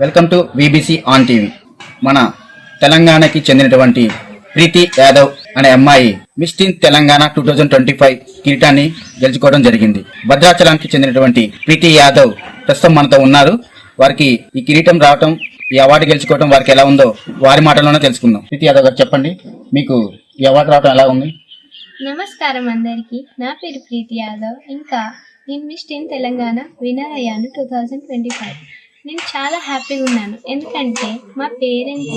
Welcome to VBC on TV. మన తెలంగాణకి చెందినటువంటి ప్రీతి యాదవ్ అనే అమ్మాయి మిస్ టీన్ తెలంగాణ 2025 కిరీటాన్ని గెలుచుకోవడం జరిగింది. భద్రాచలానికి చెందినటువంటి ప్రీతి యాదవ్ ప్రస్తుతం మనతో ఉన్నారు. వారికి ఈ కిరీటం రావటం, ఈ అవార్డు గెలుచుకోవడం వారికి ఎలా ఉందో వారి మాటల్లోనే తెలుసుకుందాం. ప్రీతి యాదవ్ గారు చెప్పండి, మీకు ఈ అవార్డు రావటం ఎలా ఉంది? నమస్కారం అందరికీ. నా పేరు ప్రీతి యాదవ్. ఇంకా నేను మిస్ టీన్ తెలంగాణ విన్నర్ అయ్యాను 2025. నేను చాలా హ్యాపీగా ఉన్నాను, ఎందుకంటే మా పేరెంట్స్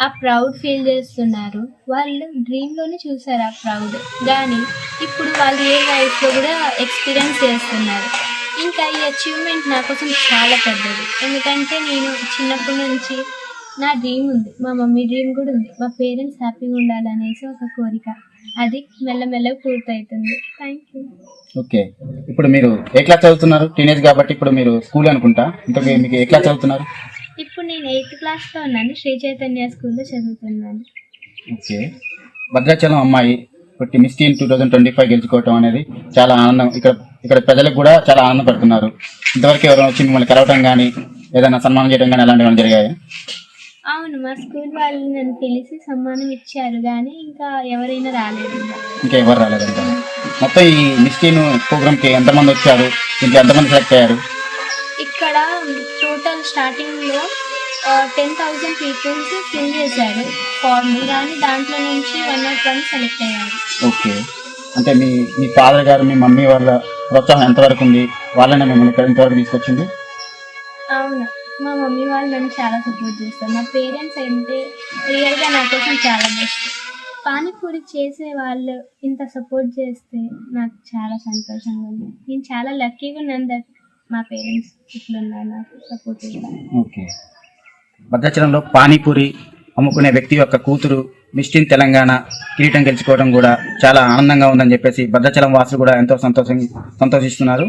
ఆ ప్రౌడ్ ఫీల్ చేస్తున్నారు. వాళ్ళు డ్రీమ్లోనే చూసారు ఆ ప్రౌడ్, కానీ ఇప్పుడు వాళ్ళు ఏ వయసులో కూడా ఎక్స్పీరియన్స్ చేస్తున్నారు. ఇంకా ఈ అచీవ్మెంట్ నా కోసం చాలా పెద్దది, ఎందుకంటే నేను చిన్నప్పటి నుంచి నా డ్రీమ్ ఉంది, మా మమ్మీ డ్రీమ్ కూడా ఉంది. మా పేరెంట్స్ హ్యాపీగా ఉండాలనేసి ఒక కోరిక, అది మెల్లమెల్లగా పూర్తవుతుంది. Thank you. ఓకే, ఇప్పుడు మీరు ఏ క్లాస్ చదువుతున్నారు? టీనేజ్ కాబట్టి ఇప్పుడు మీరు స్కూల్ అనుకుంటా. ఇంతకీ మీకు ఏ క్లాస్ చదువుతున్నారు? ఇప్పుడు నేను 8th క్లాస్లో ఉన్నాను, శ్రీ చైతన్య స్కూల్లో చదువుతున్నాను. ఓకే, భద్రాచలం అమ్మాయి ఇప్పుడు మిస్ టీన్ 2025 గెలుచుకోవటం అనేది చాలా ఆనందం. ఇక్కడ ప్రజలకు కూడా చాలా ఆనందం పడుతున్నారు. ఇంతవరకు ఎవరైనా వచ్చి మిమ్మల్ని కలవటం కానీ ఏదైనా సన్మానం చేయడం కానీ అలాంటివి ఏమైనా జరిగాయా? అవును, మా స్కూల్ వాళ్ళు నన్ను పిలిచి సమ్మానం ఇచ్చారు, కానీ ఇంకా ఎవరైనా రాలేదు. ఇంకా ఎవరు రాలేదంట. మొత్తం ఈ మిస్ టీన్ ప్రోగ్రామ్కి ఎంతమంది వచ్చారు, ఇంకా ఎంతమంది సెలెక్ట్ అయ్యారు? ఇక్కడ టోటల్ స్టార్టింగ్లో 10,000 పీపుల్స్ ఫిల్ చేశారు ఫార్మ్, కానీ దాంట్లో నుంచి 101 సెలెక్ట్ అయ్యారు. ఓకే, అంటే మీ ఫాదర్ గారు, మీ మమ్మీ వాళ్ళ ప్రోత్సాహం ఎంతవరకు ఉంది? వాళ్ళనే మిమ్మల్ని ఇక్కడ ఇంతవరకు తీసుకొచ్చింది? అవును, మా మమ్మీ వాళ్ళు నన్ను చాలా సపోర్ట్ చేస్తారు. మా పేరెంట్స్ అంటే రియల్గా నా కోసం చాలా బెస్ట్. పానీపూరి చేసే వాళ్ళు ఇంత సపోర్ట్ చేస్తే నాకు చాలా సంతోషంగా ఉంది. నేను చాలా లక్కీగా ఉన్నాను దట్ మా పేరెంట్స్ ఇట్లున్నారు నాకు సపోర్టివ్గా. ఓకే, భద్రాచలంలో పానీపూరి అమ్ముకునే వ్యక్తి యొక్క కూతురు మిస్ టీన్ తెలంగాణ కిరీటం గెలుచుకోవడం కూడా చాలా ఆనందంగా ఉందని చెప్పేసి భద్రాచలం వాసులు కూడా ఎంతో సంతోషిస్తున్నారు.